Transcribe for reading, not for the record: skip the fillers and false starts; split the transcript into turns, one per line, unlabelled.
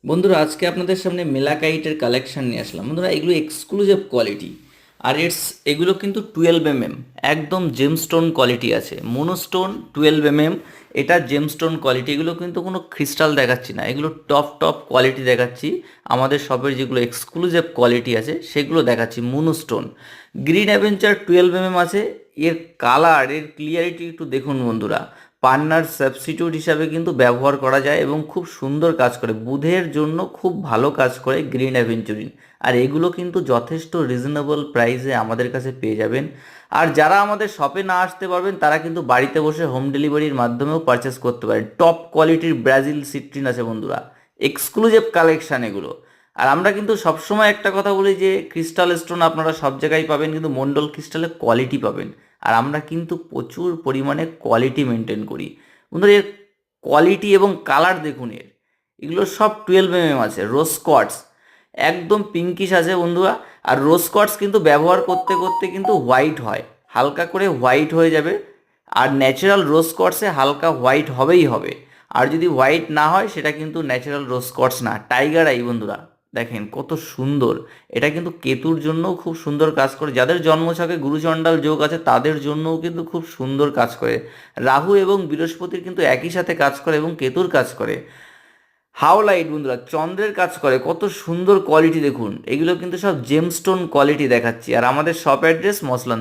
বন্ধুরা আজকে আপনাদের সামনে মেলাকাইটের কালেকশন নিয়ে আসলাম। বন্ধুরা এগুলো এক্সক্লুসিভ কোয়ালিটি, আর এগুলো কিন্তু 12 mm, একদম জেমস্টোন কোয়ালিটি আছে। মোনোস্টোন 12 mm, এটা জেমস্টোন কোয়ালিটি। এগুলো কিন্তু কোনো ক্রিস্টাল দেখাচ্ছি না, এগুলো টপ টপ কোয়ালিটি দেখাচ্ছি। আমাদের শপের যেগুলো এক্সক্লুসিভ কোয়ালিটি আছে সেগুলো দেখাচ্ছি। মোনোস্টোন গ্রিন অ্যাভেঞ্চার 12 mm আছে। এর কালার, এর ক্লিয়ারিটি একটু দেখুন বন্ধুরা। পান্নার সাবস্টিটিউট হিসাবে কিন্তু ব্যবহার করা যায় এবং খুব সুন্দর কাজ করে, বুধের জন্য খুব ভালো কাজ করে গ্রিন অ্যাভেঞ্চুরিন। আর এগুলো কিন্তু যথেষ্ট রিজনেবল প্রাইসে আমাদের কাছে পেয়ে যাবেন। আর যারা আমাদের শপে না আসতে পারবেন তারা কিন্তু বাড়িতে বসে হোম ডেলিভারির মাধ্যমেও পারচেস করতে পারেন। টপ কোয়ালিটির ব্রাজিল সিট্রিন আছে বন্ধুরা, এক্সক্লুসিভ কালেকশান এগুলো। আর আমরা কিন্তু সবসময় একটা কথা বলি যে ক্রিস্টাল স্টোন আপনারা সব জায়গায় পাবেন, কিন্তু মন্ডল ক্রিস্টালের কোয়ালিটি পাবেন। আর আমরা কিন্তু প্রচুর পরিমাণে কোয়ালিটি মেনটেন করি বন্ধুরা। এর কোয়ালিটি এবং কালার দেখুন এর, এগুলো সব 12 mm আছে। রোজ কোয়ার্টস একদম পিঙ্কিশ আছে বন্ধুরা। আর রোজ কোয়ার্টস কিন্তু ব্যবহার করতে করতে কিন্তু হোয়াইট হয়, হালকা করে হোয়াইট হয়ে যাবে। আর ন্যাচারাল রোজ কোয়ার্টসে হালকা হোয়াইট হবেই হবে। আর যদি হোয়াইট না হয় সেটা কিন্তু ন্যাচারাল রোজ কোয়ার্টস না, টাইগার আই বন্ধুরা। দেখেন কত সুন্দর। এটা কিন্তু কেতুর জন্যও খুব সুন্দর কাজ করে, যাদের জন্মছকে গুরুচণ্ডাল যোগ আছে তাদের জন্যও কিন্তু খুব সুন্দর কাজ করে। রাহু এবং বৃহস্পতির কিন্তু একই সাথে কাজ করে এবং কেতুর কাজ করে। হাওলাইট বন্ধুরা চন্দ্রের কাজ করে, কত সুন্দর কোয়ালিটি দেখুন। এগুলো কিন্তু সব জেমস্টোন কোয়ালিটি দেখাচ্ছি। আর আমাদের শপ অ্যাড্রেস মসলান।